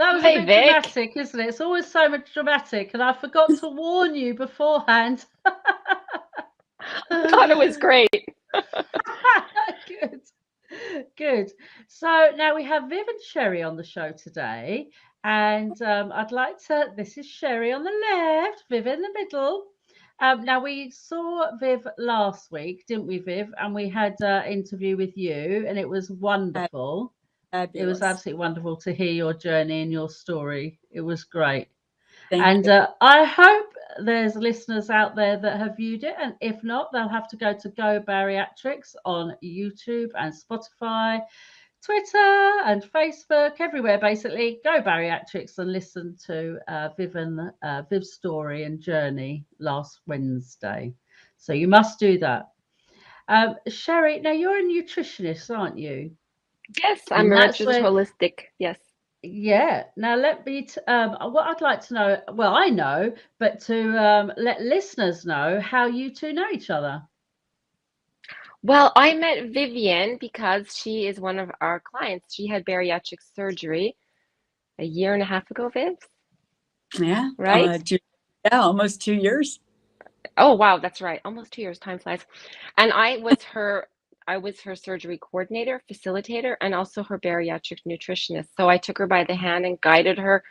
That was a Hi, bit Vic. dramatic, isn't it? It's always so much dramatic, and I forgot to warn you beforehand. I thought it was great. Good. Good. So now we have Viv and Sheri on the show today. And I'd like to, this is Sheri on the left, Viv in the middle. Now we saw Viv last week, didn't we, Viv? And we had an interview with you, and it was wonderful. It was Fabulous. absolutely wonderful to hear your journey and your story. It was great. Thank And you. I hope there's listeners out there that have viewed it. And if not, they'll have to go to Go Bariatrics on YouTube and Spotify, Twitter and Facebook, everywhere basically. Go Bariatrics and listen to Viv's story and journey last Wednesday. So you must do that. Sheri, now you're a nutritionist, aren't you? Yes, I'm And a that's registered where holistic. Yes. yeah. Now let me. What I'd like to know. Well, I know, but to let listeners know how you two know each other. Well, I met Vivian because she is one of our clients. She had bariatric surgery a year and a half ago, Viv, Yeah. right? Yeah, almost 2 years. Oh, wow, that's right. Almost 2 years, time flies. And I was her surgery coordinator, facilitator, and also her bariatric nutritionist. So I took her by the hand and guided her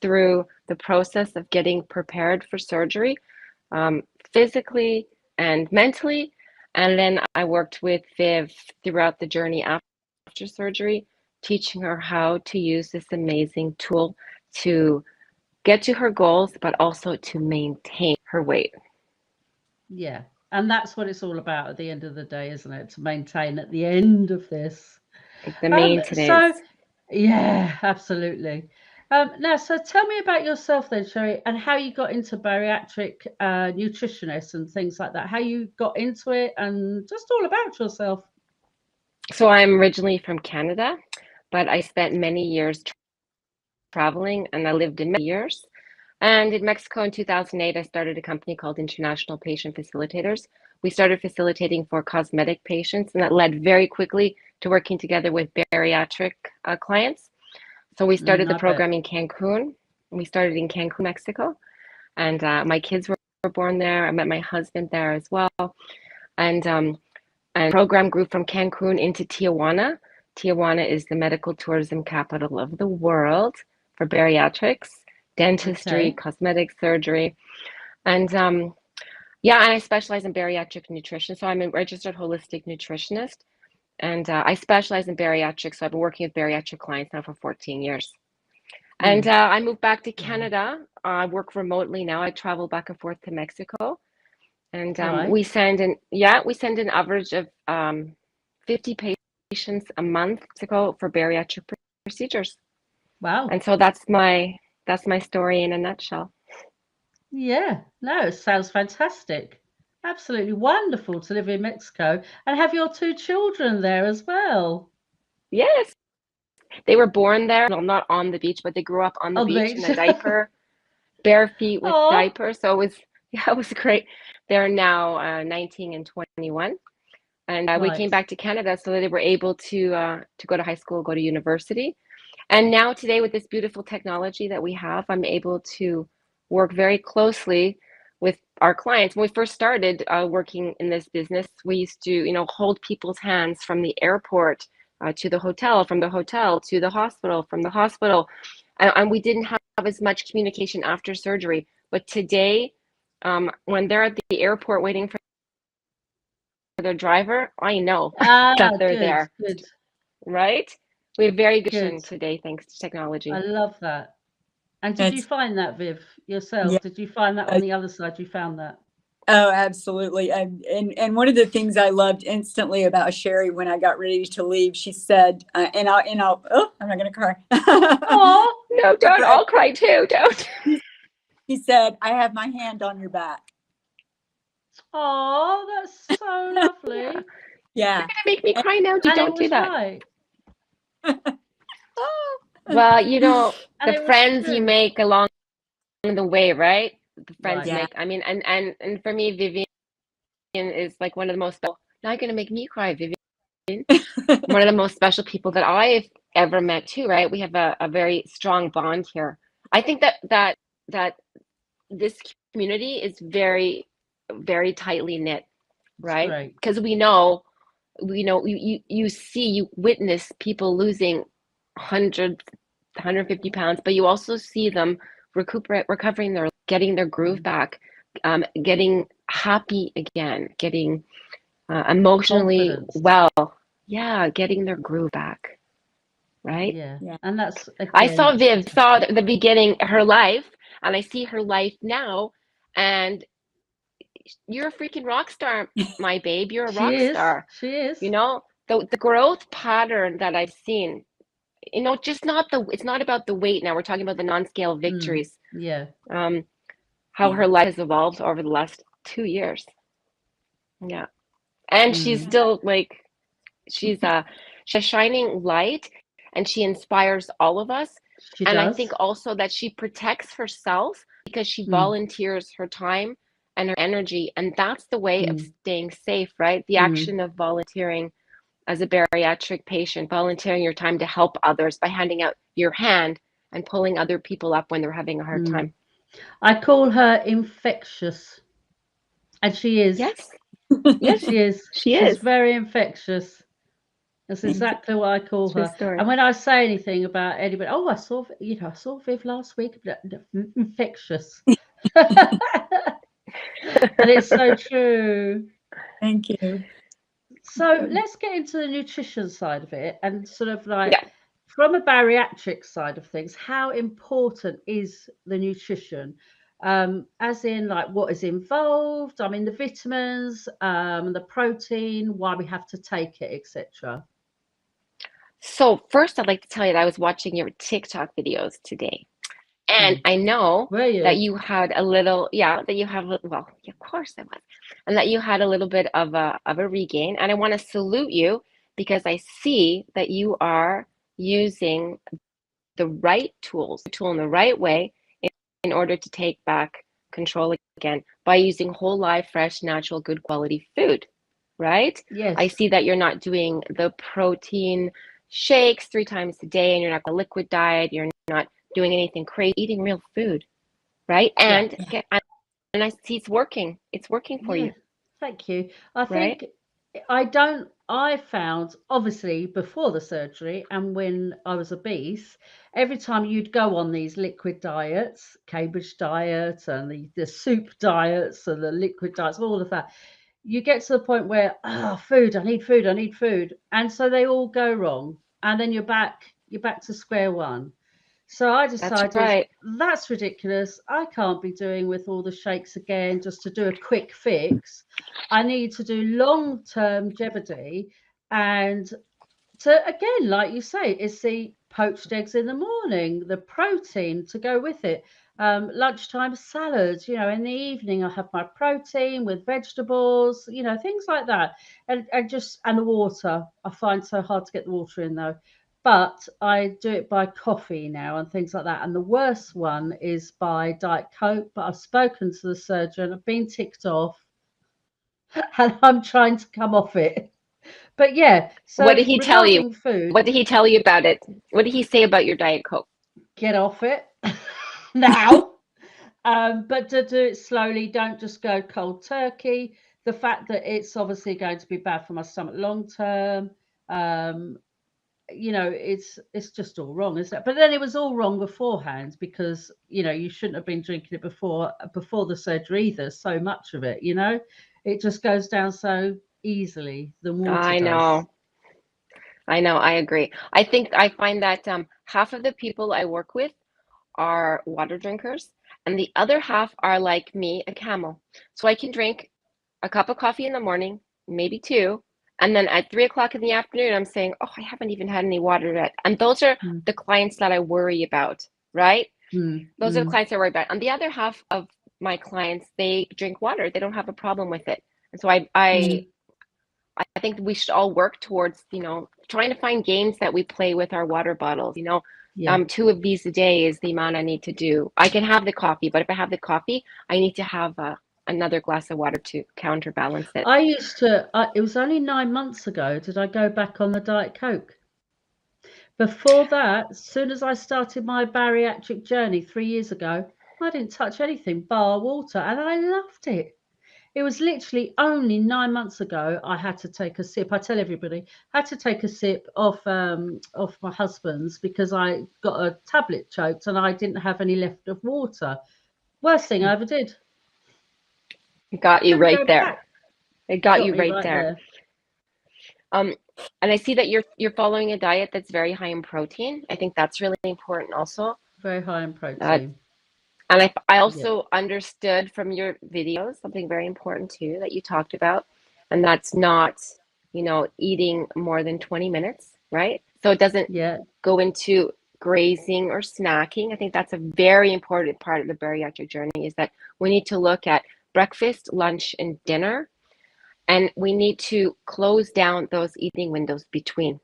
through the process of getting prepared for surgery, um, physically and mentally. And then I worked with Viv throughout the journey after surgery, teaching her how to use this amazing tool to get to her goals, but also to maintain her weight. Yeah. And that's what it's all about at the end of the day, isn't it? To maintain at the end of this. The So maintenance. yeah, absolutely. Now, so tell me about yourself then, Sherry, and how you got into bariatric nutritionist and things like that. How you got into it, and just all about yourself. So I'm originally from Canada, but I spent many years traveling and I lived in many years. And in Mexico in 2008, I started a company called International Patient Facilitators. We started facilitating for cosmetic patients, and that led very quickly to working together with bariatric clients. So we started the I bet. program in Cancun. We started in Cancun, Mexico, and my kids were born there. I met my husband there as well, and the program grew from Cancun into Tijuana. Tijuana is the medical tourism capital of the world for bariatrics, dentistry, Okay. cosmetic surgery, and yeah, and I specialize in bariatric nutrition. So I'm a registered holistic nutritionist, and I specialize in bariatrics. So I've been working with bariatric clients now for 14 years. And Mm. I moved back to Wow. Canada. I work remotely now. I travel back and forth to Mexico, and Right. we send an average of 50 patients a month to go for bariatric procedures. Wow. And so that's my story in a nutshell. Yeah. No, it sounds fantastic. Absolutely wonderful to live in Mexico and have your two children there as well. Yes, they were born there. Well, not on the beach, but they grew up on the On the beach in beach. a diaper, bare feet with Oh, diapers. So it was yeah, it was great. They're now 19 and 21. And we came right. back to Canada so that they were able to go to high school, go to university. And now today with this beautiful technology that we have, I'm able to work very closely with our clients. When we first started working in this business, we used to, hold people's hands from the airport to the hotel, from the hotel to the hospital, from the hospital. And we didn't have as much communication after surgery. But today, when they're at the airport waiting for their driver, I know that they're Good, there, good, right? We have very good good. communication today thanks to I technology. love that. And did you It's find that, Viv, yeah. yourself? Did you find that on the other side? You found that? Oh, absolutely. And one of the things I loved instantly about Sheri when I got ready to leave, she said, oh, I'm not going to cry. Oh, No, don't. But I'll cry too. Don't. he said, I have my hand on your back. oh, that's so Yeah. lovely. Yeah. You're gonna make me And, cry now. And it Don't do was that. right. Well, And the it was friends you true. make along the way, right? The friends Right. yeah. make. I mean, and for me, Vivian is like one of the most. Now you're gonna make me cry, Vivian. One of the most special people that I've ever met too, right? We have a very strong bond here. I think that this community is very, very tightly knit, It's right? great. Because you witness people losing 100, 150 pounds, but you also see them recovering getting their groove back, getting happy again, getting emotionally Confidence. well. Yeah, getting their groove back, right? Yeah. Yeah. And that's, I again, saw that's Viv, saw fantastic. the beginning, her life, and I see her life now, and you're a freaking rock star, my babe. You're a She rock is. star. She is. You know, the growth pattern that I've seen, just it's not about the weight now. We're talking about the non-scale victories. Yeah. How Yeah. her life has evolved over the last 2 years. Yeah. And she's still like, she's a shining light, and she inspires all of us. She And I does. think also that she protects herself because she Mm. volunteers her time and her energy. And that's the way of staying safe, right? The action of volunteering as a bariatric patient, volunteering your time to help others by handing out your hand and pulling other people up when they're having a hard time. I call her infectious. And she is. Yes. Yes, She is. she She's is. very infectious. That's exactly what I call True her. story. And when I say anything about anybody, I saw Viv last week, infectious. And it's so true. Thank you. So let's get into the nutrition side of it, and sort of like Yeah. from a bariatric side of things, how important is the nutrition? As in, like, what is involved? I mean, the vitamins, the protein, why we have to take it, etc. So first, I'd like to tell you that I was watching your TikTok videos today, and I know Were you? that you had a little, yeah, that you have, well, yeah, of course I was, and that you had a little bit of a regain, and I want to salute you because I see that you are using the right tools, the tool in the right way in order to take back control again by using whole, live, fresh, natural, good quality food, right? Yes. I see that you're not doing the protein shakes 3 times a day, and you're not a liquid diet. You're not doing anything crazy, eating real food, right? And and I see it's working. It's working for you, Thank you. I right? think I found, obviously, before the surgery and when I was obese, every time you'd go on these liquid diets, Cambridge diet and the soup diets and the liquid diets, all of that, you get to the point where, food, I need food, I need food. And so they all go wrong. And then you're back to square one. So I That's decided right. that's ridiculous. I can't be doing with all the shakes again just to do a quick fix. I need to do long-term longevity, and to, again, like you say, is the poached eggs in the morning, the protein to go with it. Lunchtime salads, in the evening I have my protein with vegetables, things like that. And the water. I find so hard to get the water in though. But I do it by coffee now and things like that. And the worst one is by Diet Coke. But I've spoken to the surgeon, I've been ticked off, and I'm trying to come off it. But yeah, What so did he tell you? regarding food, What did he tell you about it? What did he say about your Diet Coke? get off it now. But to do it slowly, don't just go cold turkey. The fact that it's obviously going to be bad for my stomach long term, it's just all wrong, isn't it? But then it was all wrong beforehand because you shouldn't have been drinking it before the surgery either. So much of it, it just goes down so easily than water I does. know. I agree. I find that half of the people I work with are water drinkers, and the other half are like me, a camel. So I can drink a cup of coffee in the morning, maybe two, and then at 3 o'clock in the afternoon, I'm saying, "Oh, I haven't even had any water yet." And those are the clients that I worry about, right? Those are the clients I worry about. And the other half of my clients, they drink water. They don't have a problem with it. And so I think we should all work towards, trying to find games that we play with our water bottles. 2 of these a day is the amount I need to do. I can have the coffee, but if I have the coffee, I need to have another glass of water to counterbalance it. I used to, it was only 9 months ago, did I go back on the Diet Coke? Before that, as soon as I started my bariatric journey 3 years ago, I didn't touch anything bar water, and I loved it. It was literally only 9 months ago I had to take a sip. I tell everybody, I had to take a sip off my husband's because I got a tablet choked and I didn't have any left of water. Worst thing I ever did. It got you Never right go there. back. It got Got you me right right there. And I see that you're following a diet that's very high in protein. I think that's really important also. Very high in protein. And I also understood from your videos something very important too that you talked about, and that's not, eating more than 20 minutes, right? So it doesn't go into grazing or snacking. I think that's a very important part of the bariatric journey, is that we need to look at breakfast, lunch, and dinner, and we need to close down those eating windows between.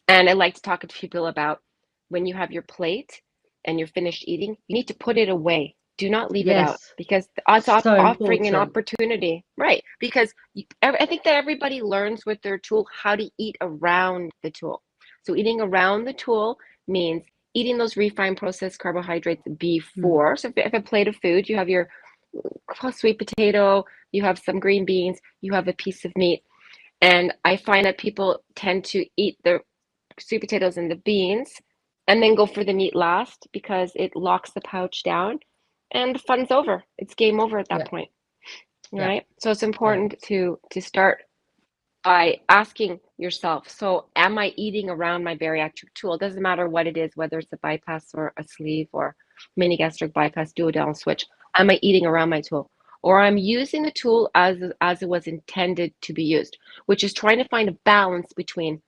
And I like to talk to people about when you have your plate and you're finished eating, you need to put it away. Do not leave it out, because it's offering an opportunity, right? Because I think that everybody learns with their tool how to eat around the tool. So eating around the tool means eating those refined processed carbohydrates before. So if a plate of food, you have your sweet potato, you have some green beans, you have a piece of meat. And I find that people tend to eat the sweet potatoes and the beans and then go for the meat last, because it locks the pouch down and the fun's over. It's game over at that point, right? So it's important to start by asking yourself, so am I eating around my bariatric tool? It doesn't matter what it is, whether it's a bypass or a sleeve or mini gastric bypass, duodenal switch. Am I eating around my tool? Or I'm using the tool as it was intended to be used, which is trying to find a balance between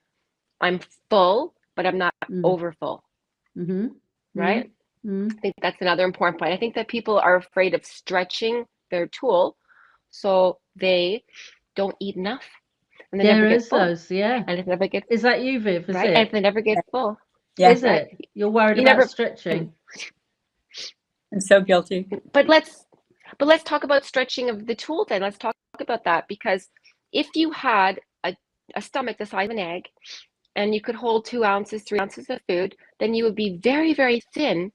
I'm full, but I'm not over full, right? I think that's another important point. I think that people are afraid of stretching their tool, so they don't eat enough. And they never get full. Those, And it never gets. Is that you, Viv? Is right? it? And they never get full. Is it? You're worried about stretching. I'm so guilty. But let's talk about stretching of the tool then. Let's talk about that, because if you had a stomach the size of an egg and you could hold 2 ounces, 3 ounces of food, then you would be very, very thin,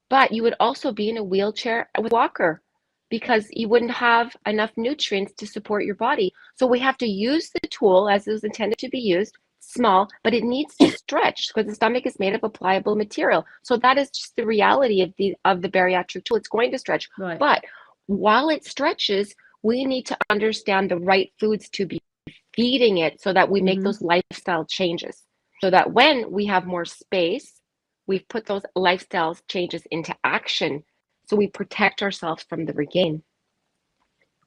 but you would also be in a wheelchair with a walker, because you wouldn't have enough nutrients to support your body. So we have to use the tool as it was intended to be used, small, but it needs to stretch, because the stomach is made of a pliable material. So that is just the reality of the bariatric tool. It's going to stretch. Right. But while it stretches, we need to understand the right foods to be feeding it, so that we make those lifestyle changes. So that when we have more space, we've put those lifestyle changes into action. So we protect ourselves from the regain,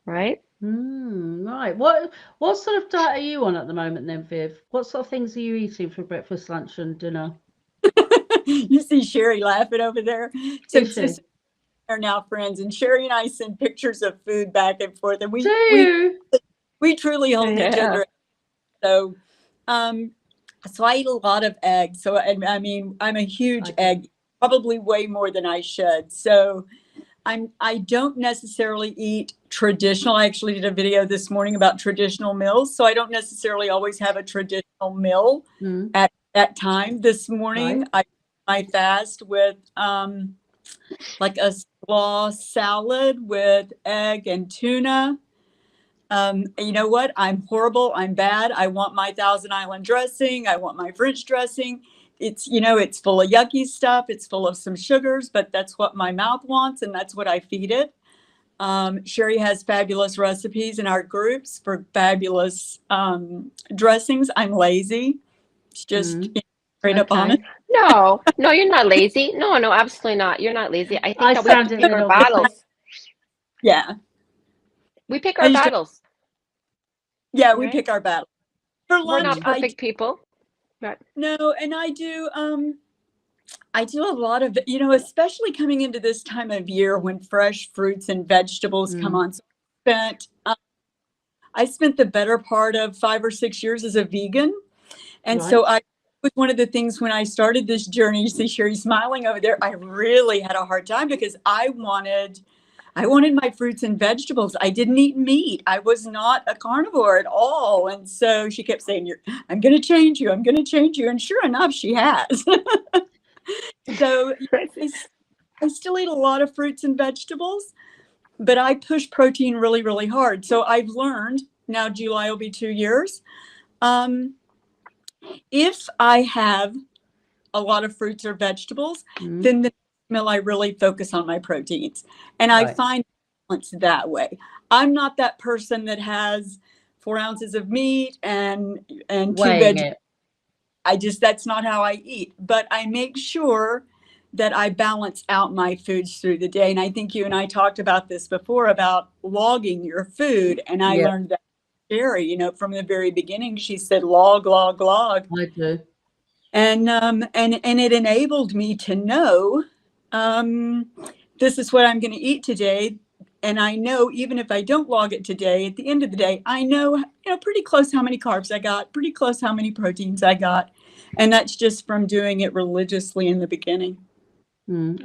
right? Right. What sort of diet are you on at the moment then, Viv? What sort of things are you eating for breakfast, lunch, and dinner? You see Sheri laughing over there. So it's just are now friends, and Sheri and I send pictures of food back and forth, and we truly hold each other. So, so I eat a lot of eggs. So I mean, I'm a huge egg, probably way more than I should. So I don't necessarily eat traditional. I actually did a video this morning about traditional meals. So I don't necessarily always have a traditional meal at that time. This morning, I fast with like a slaw salad with egg and tuna. You know what? I'm horrible. I'm bad. I want my Thousand Island dressing. I want my French dressing. It's, it's full of yucky stuff. It's full of some sugars, but that's what my mouth wants, and that's what I feed it. Sheri has fabulous recipes in our groups for fabulous dressings. I'm lazy. It's just straight up honest. No, you're not lazy. No, absolutely not. You're not lazy. I think that we pick our battles. Yeah. We pick our battles. Yeah, we pick our battles. For lunch, we're not perfect people. Right. No, and I do a lot of, especially coming into this time of year when fresh fruits and vegetables come on. So I spent the better part of 5 or 6 years as a vegan. And so I was one of the things when I started this journey, you see Sheri smiling over there, I really had a hard time because I I wanted my fruits and vegetables. I didn't eat meat. I was not a carnivore at all. And so she kept saying, I'm going to change you. I'm going to change you. And sure enough, she has. So I still eat a lot of fruits and vegetables, but I push protein really, really hard. So I've learned, now July will be 2 years. If I have a lot of fruits or vegetables, then the meal I really focus on my proteins. And I find balance that way. I'm not that person that has 4 ounces of meat and 2 veggies. That's not how I eat. But I make sure that I balance out my foods through the day. And I think you and I talked about this before, about logging your food. And I learned that Sheri, from the very beginning. She said, log, log, log. I do. And it enabled me to know, this is what I'm going to eat today. And I know, even if I don't log it today, at the end of the day, I know, pretty close how many carbs I got, pretty close how many proteins I got. And that's just from doing it religiously in the beginning.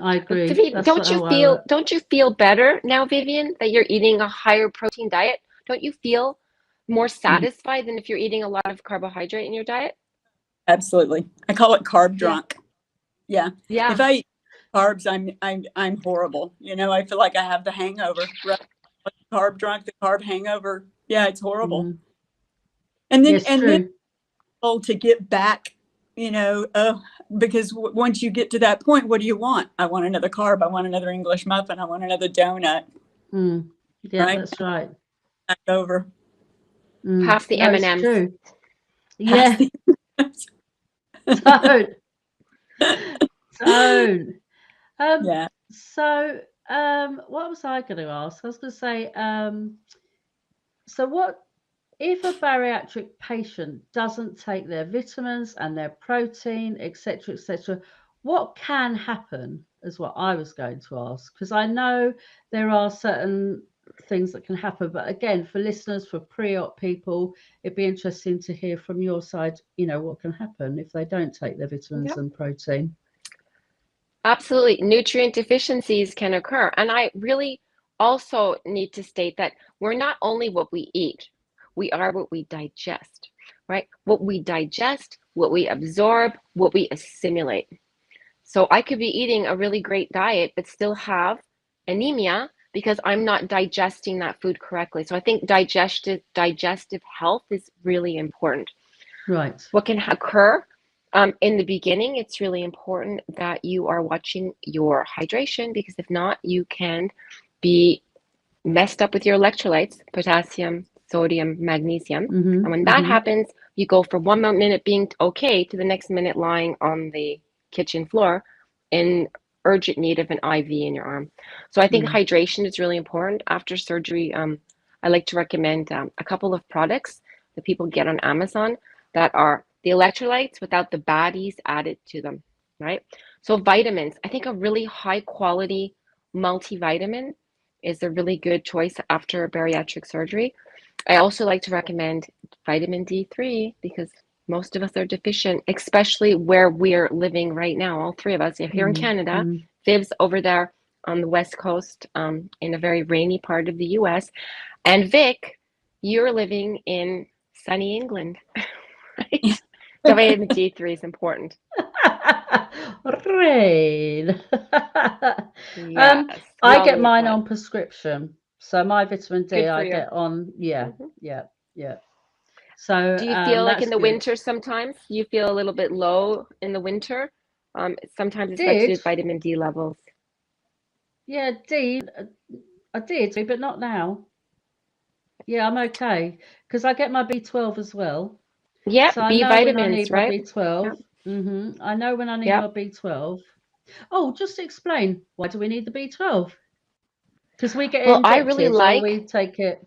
I agree. Vivian, don't you feel better now, Vivian, that you're eating a higher protein diet? Don't you feel more satisfied than if you're eating a lot of carbohydrate in your diet? Absolutely. I call it carb drunk. Yeah. Yeah. If I eat carbs, I'm horrible. I feel like I have the hangover. Right? Carb drunk, the carb hangover. Yeah, it's horrible. And then to get back, because once you get to that point, what do you want? I want another carb. I want another English muffin. I want another donut. Yeah, right? That's right. Back over. Pass the M&Ms. True. Yeah. Don't. So, what was I going to ask? I was going to say, so what if a bariatric patient doesn't take their vitamins and their protein, etc., what can happen is what I was going to ask, because I know there are certain things that can happen, but again, for listeners, for pre-op people, it'd be interesting to hear from your side, what can happen if they don't take their vitamins and protein. Absolutely. Nutrient deficiencies can occur. And I really also need to state that we're not only what we eat, we are what we digest, right? What we digest, what we absorb, what we assimilate. So I could be eating a really great diet, but still have anemia because I'm not digesting that food correctly. So I think digestive health is really important. Right. What can occur? In the beginning, it's really important that you are watching your hydration, because if not, you can be messed up with your electrolytes, potassium, sodium, magnesium. And when that happens, you go from 1 minute being okay to the next minute lying on the kitchen floor in urgent need of an IV in your arm. So I think hydration is really important. After surgery, I like to recommend a couple of products that people get on Amazon that are the electrolytes without the baddies added to them, right? So vitamins, I think a really high quality multivitamin is a really good choice after bariatric surgery. I also like to recommend vitamin D3 because most of us are deficient, especially where we're living right now. All three of us here in Canada, Viv's over there on the West Coast in a very rainy part of the US. And Vic, you're living in sunny England, right? So vitamin D3 is important. Rain. Yes, I get mine on prescription. So my vitamin D I get on, yeah. So do you feel like in the winter sometimes you feel a little bit low in the winter? Sometimes it's got to do with vitamin D levels. Yeah, I did, but not now. Yeah, I'm okay because I get my B12 as well. Yeah, so B vitamins, right? My B12. Yep. I know when I need my B12. Oh, just to explain, why do we need the B12? Because we get injected or we take it.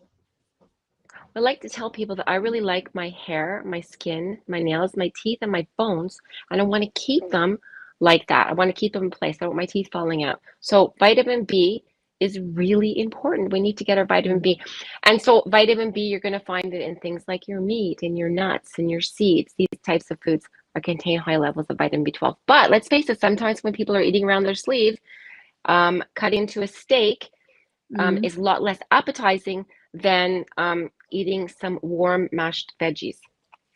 I like to tell people that I really like my hair, my skin, my nails, my teeth, and my bones, and I want to keep them like that. I want to keep them in place. I don't want my teeth falling out. So vitamin B is really important. We need to get our vitamin B. And so vitamin B, you're going to find it in things like your meat and your nuts and your seeds. These types of foods contain high levels of vitamin B12. But let's face it, sometimes when people are eating around their sleeves, cut into a steak, is a lot less appetizing than eating some warm mashed veggies,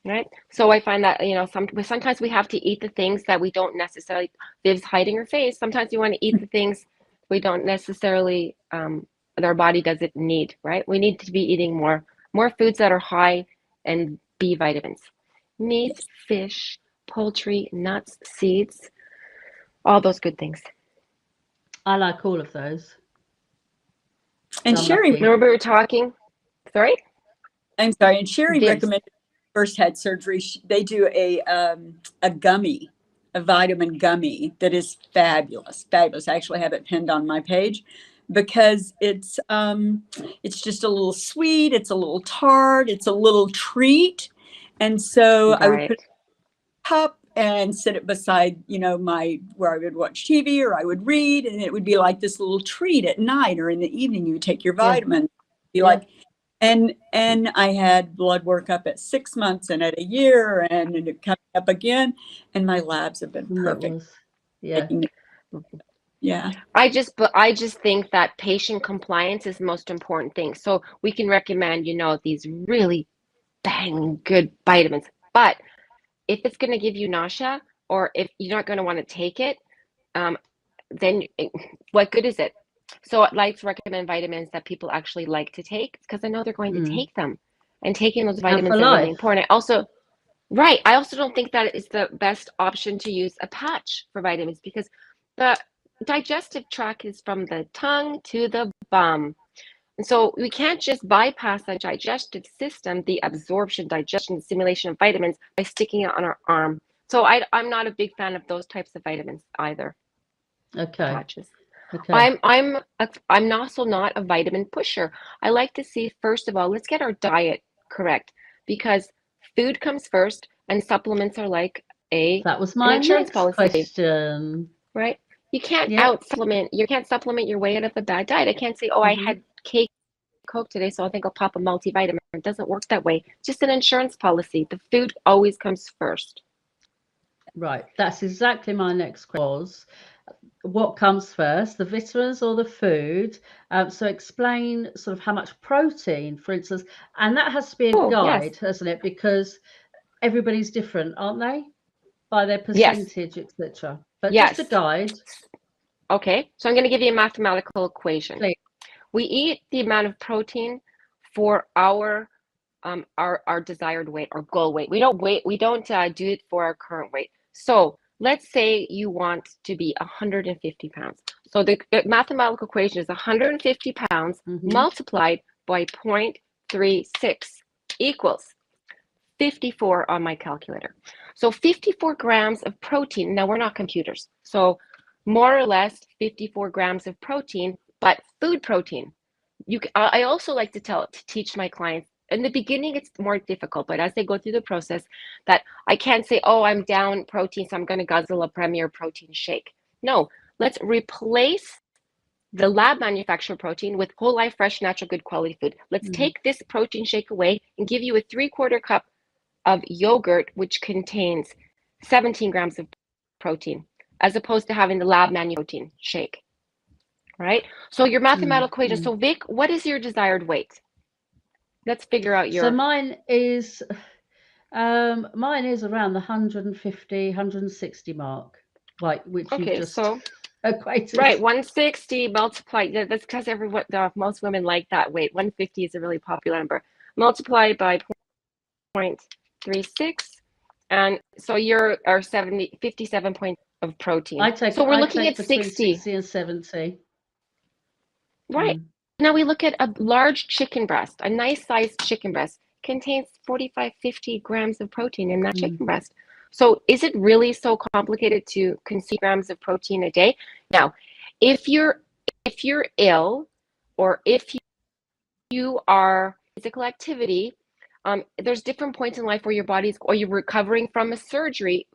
right? So I find that, you know, sometimes we have to eat the things that we don't necessarily, Viv's hiding her face. Sometimes you want to eat the things we don't necessarily, that our body doesn't need, right? We need to be eating more foods that are high in B vitamins. Meat, Yes. fish, poultry, nuts, seeds, all those good things. I like all of those. And I'm Sheri, lucky. Remember we were talking, sorry? I'm sorry, and Sheri Viv's. recommended first had surgery. They do a gummy, a vitamin gummy that is fabulous, fabulous. I actually have it pinned on my page because it's just a little sweet, it's a little tart, it's a little treat, and so I would put it in a cup and sit it beside, you know, where I would watch TV or I would read, and it would be like this little treat at night or in the evening. You would take your vitamin, be like. And I had blood work up at 6 months and at a year and it coming up again. And my labs have been perfect. Yeah. Yeah. I just think that patient compliance is the most important thing. So we can recommend, you know, these really bang good vitamins. But if it's going to give you nausea or if you're not going to want to take it, then what good is it? So I like to recommend vitamins that people actually like to take because I know they're going to take them. And taking those vitamins are really important. I also don't think that it's the best option to use a patch for vitamins because the digestive tract is from the tongue to the bum. And so we can't just bypass the digestive system, the absorption, digestion, assimilation of vitamins by sticking it on our arm. So I'm not a big fan of those types of vitamins either. Okay. Patches. Okay. I'm also not a vitamin pusher. I like to see, first of all, let's get our diet correct because food comes first and supplements are like that was an my insurance next policy. question. Right? You can't you can't supplement your way out of a bad diet. I can't say, oh, I had cake, Coke today, so I think I'll pop a multivitamin. It doesn't work that way. It's just an insurance policy. The food always comes first. Right. That's exactly my next question was, what comes first, the vitamins or the food? So explain sort of how much protein, for instance, and that has to be a guide, hasn't it? Because everybody's different, aren't they? By their percentage, etc. But just a guide. Okay, so I'm going to give you a mathematical equation. Please. We eat the amount of protein for our desired weight, our goal weight. We don't do it for our current weight. So let's say you want to be 150 pounds. So the mathematical equation is 150 pounds multiplied by 0.36 equals 54 on my calculator. So 54 grams of protein. Now we're not computers. So more or less 54 grams of protein, but food protein. I also like to teach my clients, in the beginning it's more difficult, but as they go through the process, that I can't say, oh, I'm down protein, so I'm going to guzzle a Premier protein shake. No, let's replace the lab manufactured protein with whole life, fresh, natural, good quality food. Let's take this protein shake away and give you a 3/4 cup of yogurt, which contains 17 grams of protein, as opposed to having the lab manufactured protein shake. Right? So your mathematical equation. So Vic, what is your desired weight? Let's figure out your. So mine is around the 150, 160 mark, like which you just equated. Right, 160 multiplied. That's because most women like that weight. 150 is a really popular number. Multiplied by 0.36, and so you're 57 points of protein. So we're looking at 60 and 70. Right. Now we look at a large chicken breast, a nice sized chicken breast contains 45, 50 grams of protein in that chicken breast. So is it really so complicated to consume grams of protein a day? Now, if you're ill or if you are physical activity, there's different points in life where your body's, or you're recovering from a surgery,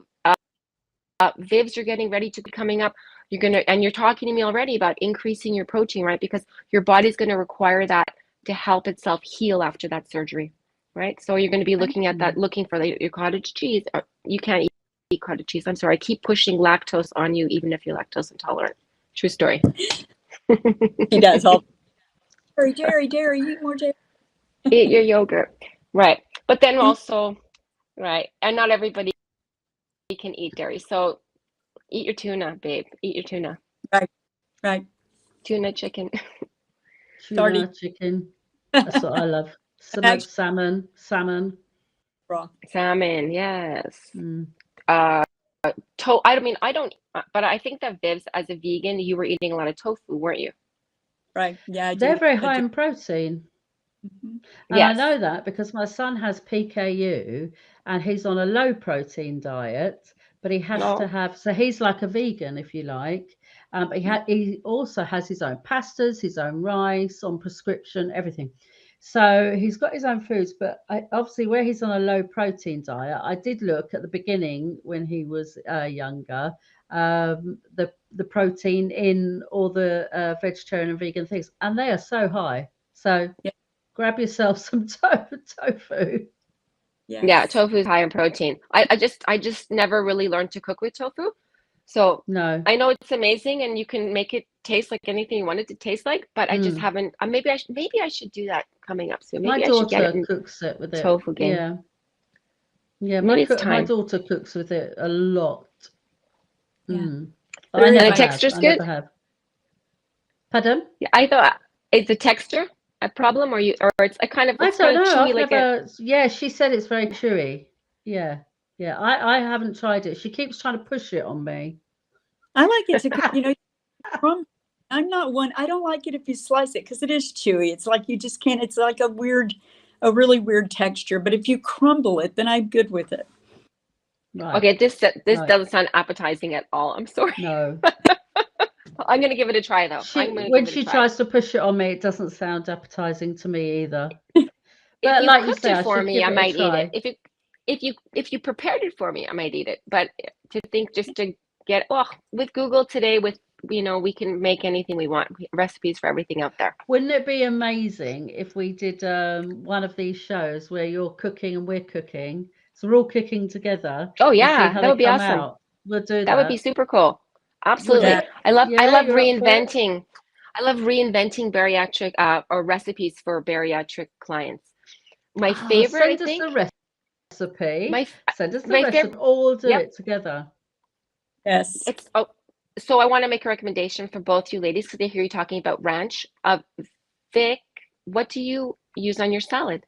Vivs, you're getting ready to be coming up. And you're talking to me already about increasing your protein, right? Because your body's going to require that to help itself heal after that surgery, right? So you're going to be looking at that, looking for your cottage cheese. You can't eat cottage cheese. I'm sorry. I keep pushing lactose on you, even if you're lactose intolerant. True story. He does. dairy, eat more dairy. Eat your yogurt. Right. But then also, right. And not everybody can eat dairy. So eat your tuna, babe. Eat your tuna. Right. Tuna chicken. Tuna, chicken. That's what I love. Smoked salmon. Raw. Salmon, yes. Mm. I mean, I don't, but I think that Vivs, as a vegan, you were eating a lot of tofu, weren't you? Right. Yeah. They're very high in protein. Mm-hmm. And I know that because my son has PKU and he's on a low protein diet, but he has to have, so he's like a vegan, if you like. But he also has his own pastas, his own rice on prescription, everything. So he's got his own foods, but obviously where he's on a low protein diet, I did look at the beginning when he was younger, the protein in all the vegetarian and vegan things, and they are so high. So grab yourself some tofu. Yes. Yeah, tofu is high in protein. I just never really learned to cook with tofu. So no, I know it's amazing and you can make it taste like anything you want it to taste like, but I just haven't. Maybe I should do that coming up soon. Maybe my I should get daughter it cooks it with tofu it. game. Yeah. Maybe My daughter cooks with it a lot. Yeah. I never the texture's good. Never have. Pardon? Yeah, I thought is the texture a problem, or it's a kind of I don't know. Chewy, I've never. Yeah, she said it's very chewy. Yeah. I haven't tried it. She keeps trying to push it on me. I like it to, I'm not one. I don't like it if you slice it because it is chewy. It's like you just can't. It's like a really weird texture. But if you crumble it, then I'm good with it. Right. Okay, this doesn't sound appetizing at all. I'm sorry. No. I'm gonna give it a try though. When she tries to push it on me, it doesn't sound appetizing to me either. But if you cooked it for me, I might eat it. If you prepared it for me, I might eat it. But to think just to get with Google today, we can make anything we want. Recipes for everything out there. Wouldn't it be amazing if we did one of these shows where you're cooking and we're cooking, so we're all cooking together? Oh yeah, that would be awesome. Out. We'll do that. That would be super cool. Absolutely. Yeah. I love reinventing. I love reinventing bariatric or recipes for bariatric clients. My favorite, send us the recipe. Send us the recipe. All do it together. Yes. So I want to make a recommendation for both you ladies because I hear you talking about ranch. Vic, what do you use on your salad?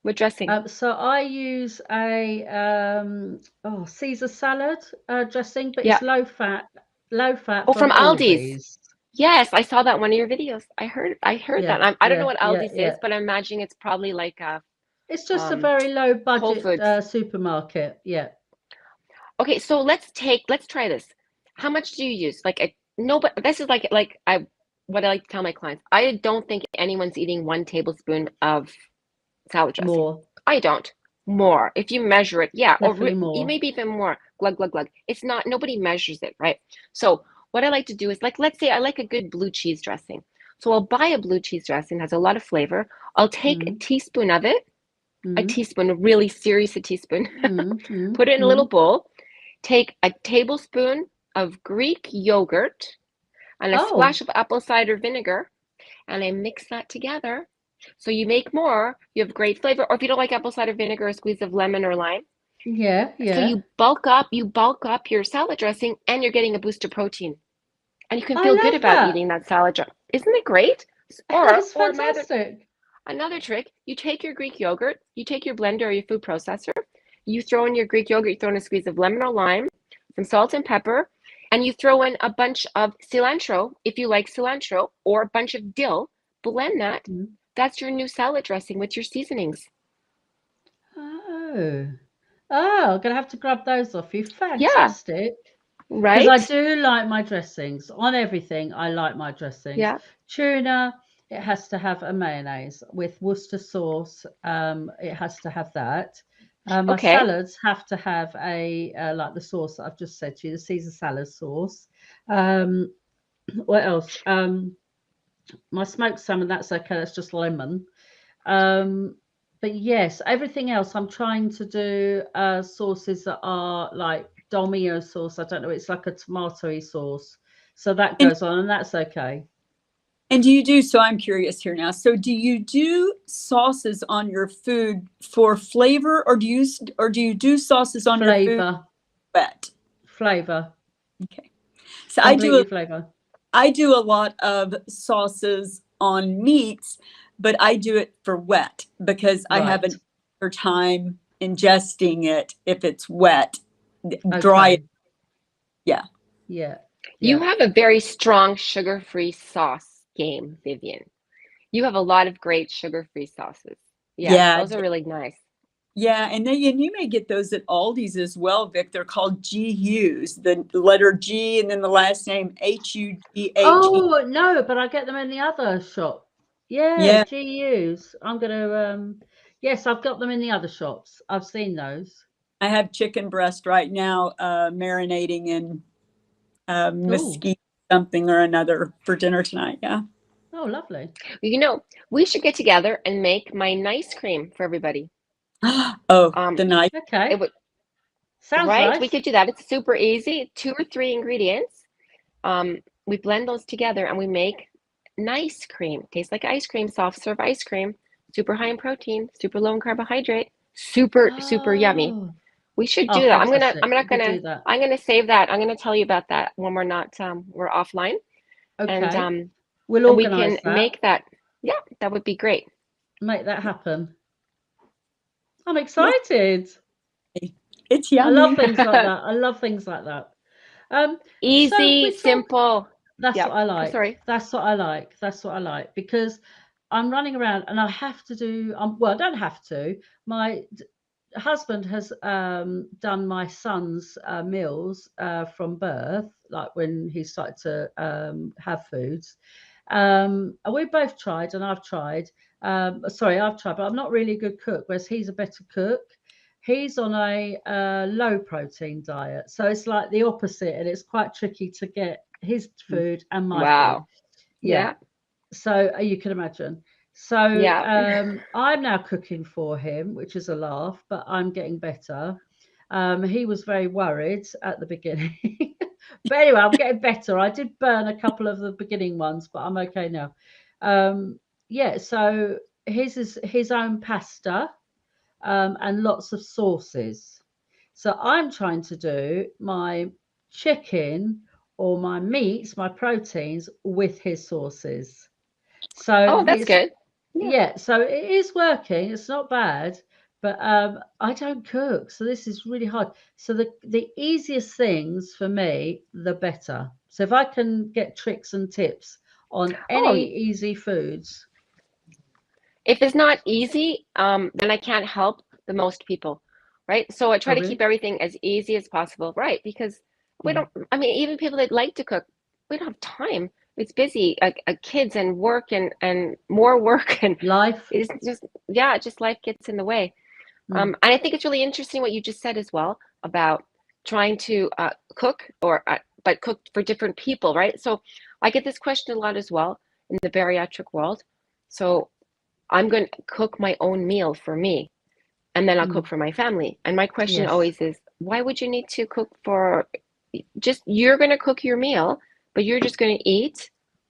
What dressing? So I use a Caesar salad dressing, but it's low fat. From Aldi's. Yes, I saw that in one of your videos. I heard that. I don't know what Aldi's is, but I'm imagining it's probably like a. It's just a very low budget supermarket. Yeah. Okay, so let's try this. How much do you use? But this is what I like to tell my clients. I don't think anyone's eating 1 tablespoon of salad dressing. More. I don't. More. If you measure it, definitely more. Maybe even more. Glug glug glug. It's not. Nobody measures it, right? So what I like to do is let's say I like a good blue cheese dressing. So I'll buy a blue cheese dressing. It has a lot of flavor. I'll take a teaspoon of it. A teaspoon, really serious a teaspoon. Put it in a little bowl. Take a tablespoon of Greek yogurt and a splash of apple cider vinegar, and I mix that together. So you make more, you have great flavor. Or if you don't like apple cider vinegar, a squeeze of lemon or lime. Yeah. So you bulk up your salad dressing and you're getting a boost of protein. And you can feel good about eating that salad dressing. Isn't it great? That's fantastic. Another trick, you take your Greek yogurt, you take your blender or your food processor, you throw in your Greek yogurt, you throw in a squeeze of lemon or lime, some salt and pepper, and you throw in a bunch of cilantro, if you like cilantro, or a bunch of dill, blend that. That's your new salad dressing with your seasonings. Oh, I'm going to have to grab those off you. Fantastic. Yeah. Right? Because I do like my dressings. On everything, I like my dressings. Yeah. Tuna, it has to have a mayonnaise with Worcester sauce. It has to have that. My salads have to have like the sauce that I've just said to you, the Caesar salad sauce. What else? My smoked salmon, that's okay. That's just lemon. But yes, everything else I'm trying to do sauces that are like Dolmio sauce. I don't know. It's like a tomatoey sauce. So that goes on, and that's okay. And do you do, so I'm curious here now. So do you do sauces on your food for flavor, or do you do sauces on your food wet? Flavor. Okay. So Completely flavor. I do a lot of sauces on meats, but I do it for wet because I have an harder time ingesting it if it's wet. Dry. Okay. Yeah. Yeah. You have a very strong sugar-free sauce game, Vivian. You have a lot of great sugar-free sauces. Yeah, those are really nice. Yeah, and you may get those at Aldi's as well, Vic. They're called GUs, the letter G and then the last name HUGH. Oh no, but I get them in the other shop. Yeah, GUs. I'm gonna yes, I've got them in the other shops. I've seen those. I have chicken breast right now, marinating in mesquite something or another for dinner tonight. Yeah. Oh, lovely. You know, we should get together and make my nice cream for everybody. The nice. Okay. It would, sounds right? Nice. We could do that. It's super easy. 2 or 3 ingredients. We blend those together and we make nice cream. Tastes like ice cream, soft serve ice cream, super high in protein, super low in carbohydrate, super yummy. We should do that. Fantastic. I'm gonna save that. I'm gonna tell you about that when we're not we're offline. Okay. And we'll organize we can make that. Yeah, that would be great. Make that happen. I'm excited. It's yummy. I love things like that. I love things like that. Easy, simple. That's what I like. Sorry. That's what I like. That's what I like, because I'm running around and I have to do, well, I don't have to. My husband has done my son's meals from birth, like when he started to have foods. And we both tried, and I've tried. I've tried, but I'm not really a good cook, whereas he's a better cook. He's on a low protein diet, so it's like the opposite, and it's quite tricky to get his food and my food. Yeah. So you can imagine. So I'm now cooking for him, which is a laugh, but I'm getting better. He was very worried at the beginning. But anyway, I'm getting better. I did burn a couple of the beginning ones, but I'm okay now. So his is his own pasta and lots of sauces. So I'm trying to do my chicken or my meats, my proteins with his sauces. So that's good. Yeah, so it is working. It's not bad, but I don't cook, so this is really hard. So the easiest things for me, the better. So if I can get tricks and tips on any easy foods. If it's not easy, then I can't help the most people, right? So I try to keep everything as easy as possible, right? Because we don't, I mean, even people that like to cook, we don't have time. It's busy, kids and work and more work and life. It's just life gets in the way. And I think it's really interesting what you just said as well about trying to cook but cook for different people, right? So I get this question a lot as well in the bariatric world. So I'm going to cook my own meal for me, and then I'll cook for my family. And my question always is, why would you need to cook for you're going to cook your meal, but you're just going to eat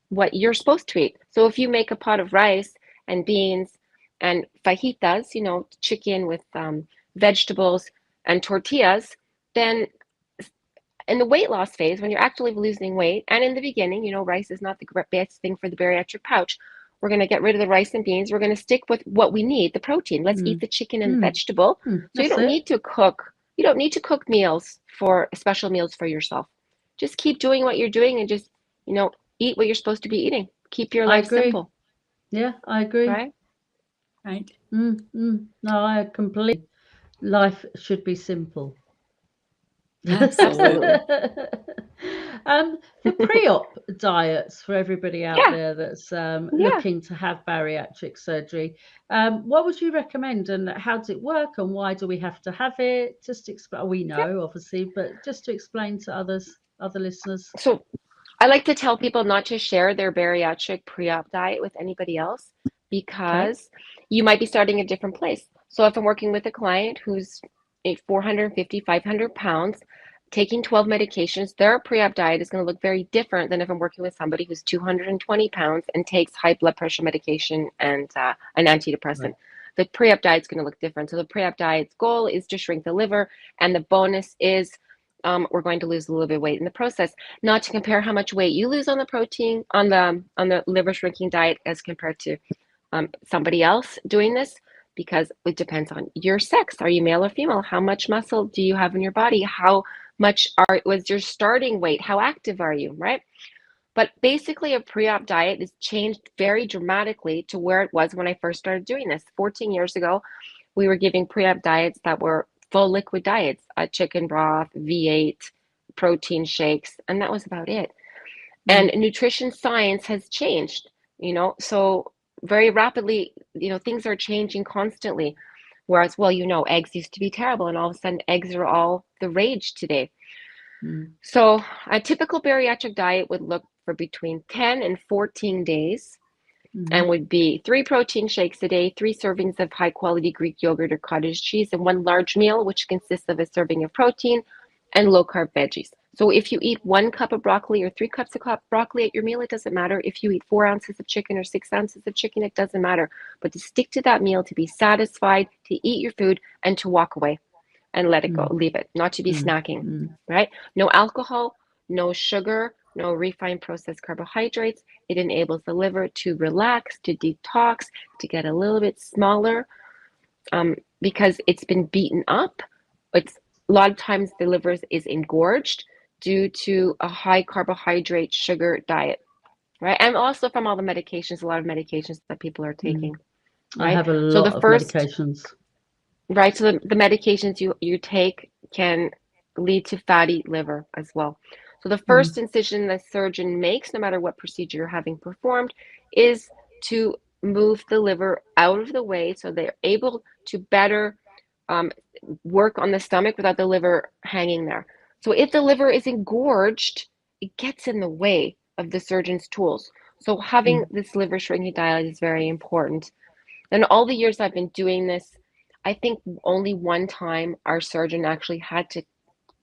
what you're supposed to eat. So if you make a pot of rice and beans and fajitas, chicken with vegetables and tortillas, then in the weight loss phase, when you're actually losing weight, and in the beginning, rice is not the best thing for the bariatric pouch. We're going to get rid of the rice and beans. We're going to stick with what we need, the protein. Let's eat the chicken and the vegetable. So you don't need to cook. You don't need to cook special meals for yourself. Just keep doing what you're doing and just, eat what you're supposed to be eating. Keep your life simple. Yeah, I agree. Right? No, I completely. Life should be simple. Absolutely. The pre-op diets for everybody out there that's looking to have bariatric surgery. What would you recommend, and how does it work, and why do we have to have it? Just explain. We know, obviously, but just to explain to other listeners. So I like to tell people not to share their bariatric pre-op diet with anybody else, because you might be starting a different place. So if I'm working with a client who's 450, 500 pounds, taking 12 medications, their pre-op diet is going to look very different than if I'm working with somebody who's 220 pounds and takes high blood pressure medication and an antidepressant. Right. The pre-op diet is going to look different. So the pre-op diet's goal is to shrink the liver, and the bonus is we're going to lose a little bit of weight in the process. Not to compare how much weight you lose on the protein on the liver shrinking diet as compared to somebody else doing this, because it depends on your sex. Are you male or female? How much muscle do you have in your body? How much was your starting weight? How active are you, right? But basically a pre-op diet is changed very dramatically to where it was when I first started doing this. 14 years ago, we were giving pre-op diets that were full liquid diets, chicken broth, V8, protein shakes, and that was about it. And nutrition science has changed, so very rapidly, things are changing constantly. Whereas, well, eggs used to be terrible, and all of a sudden eggs are all the rage today. So a typical bariatric diet would look for between 10 and 14 days and would be 3 protein shakes a day, 3 servings of high quality Greek yogurt or cottage cheese, and 1 large meal, which consists of a serving of protein and low carb veggies. So if you eat 1 cup of broccoli or 3 cups of broccoli at your meal, it doesn't matter. If you eat 4 ounces of chicken or 6 ounces of chicken, it doesn't matter. But to stick to that meal, to be satisfied, to eat your food, and to walk away and let it go, leave it, not to be snacking, right? No alcohol, no sugar, no refined processed carbohydrates. It enables the liver to relax, to detox, to get a little bit smaller because it's been beaten up. It's a lot of times the liver is engorged due to a high carbohydrate sugar diet, right? And also from all the medications, a lot of medications that people are taking. Right? I have a lot of medications. Right, so the medications you take can lead to fatty liver as well. So the first incision the surgeon makes, no matter what procedure you're having performed, is to move the liver out of the way so they're able to better work on the stomach without the liver hanging there. So if the liver is engorged, it gets in the way of the surgeon's tools. So having this liver shrinking diet is very important. And all the years I've been doing this, I think only one time our surgeon actually had to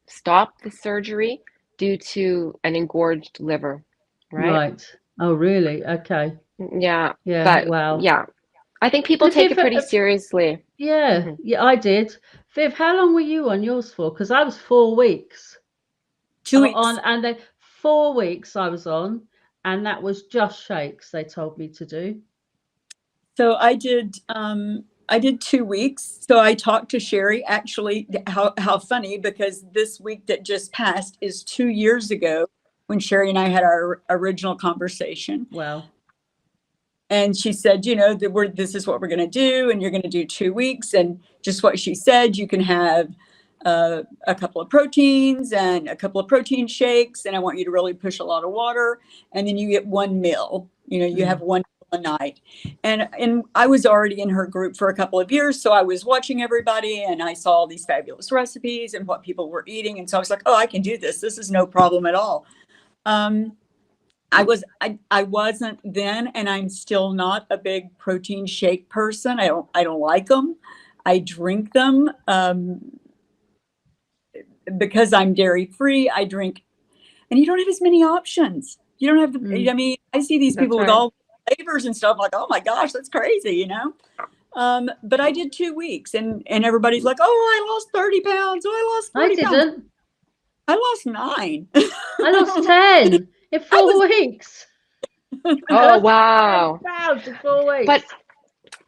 stop the surgery due to an engorged liver, right? Oh, really? Okay. Yeah. Yeah. But, wow. Yeah. I think people take it pretty seriously. Yeah. Yeah, I did. Viv, how long were you on yours for? Because I was 4 weeks. 2 weeks. And then 4 weeks I was on, and that was just shakes they told me to do. So I did 2 weeks. So I talked to Sheri, actually, how funny, because this week that just passed is 2 years ago when Sheri and I had our original conversation. Wow. And she said, this is what we're going to do, and you're going to do 2 weeks. And just what she said, you can have a couple of proteins and a couple of protein shakes, and I want you to really push a lot of water, and then you get 1 meal. You have 1 meal a night. And I was already in her group for a couple of years, so I was watching everybody, and I saw all these fabulous recipes and what people were eating, and so I was like, oh, I can do this. This is no problem at all. I wasn't then, and I'm still not a big protein shake person. I don't like them. I drink them because I'm dairy free. I drink, and you don't have as many options. You don't have the. I mean, I see these people with all flavors and stuff. Like, oh my gosh, that's crazy, But I did 2 weeks, and everybody's like, oh, I lost 30 pounds. Oh, I lost 40 pounds. I didn't. I lost 9. I lost 10 in 4 weeks. Oh, wow. 10 pounds in 4 weeks.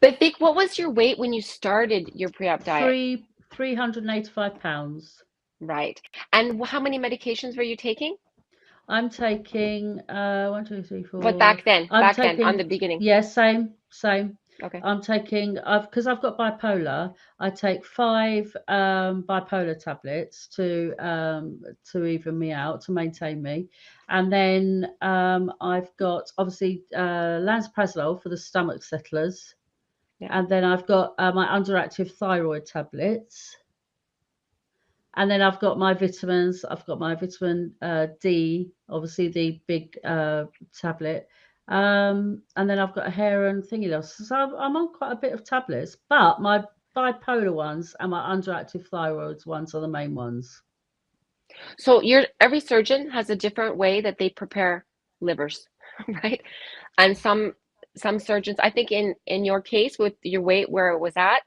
But Vic, what was your weight when you started your pre-op diet? 385 pounds. Right. And how many medications were you taking? I'm taking 1, 2, 3, 4. But back then, on the beginning. Yeah, same. Okay. I'm taking, because I've got bipolar, I take 5 bipolar tablets to even me out, to maintain me. And then I've got, obviously, lansoprazole for the stomach settlers. Yeah. And then I've got my underactive thyroid tablets. And then I've got my vitamins. I've got my vitamin D, obviously the big tablet. And then I've got a hair and thingy loss. So I'm on quite a bit of tablets, but my bipolar ones and my underactive thyroid ones are the main ones. So every surgeon has a different way that they prepare livers, right? And some surgeons, I think in your case with your weight where it was at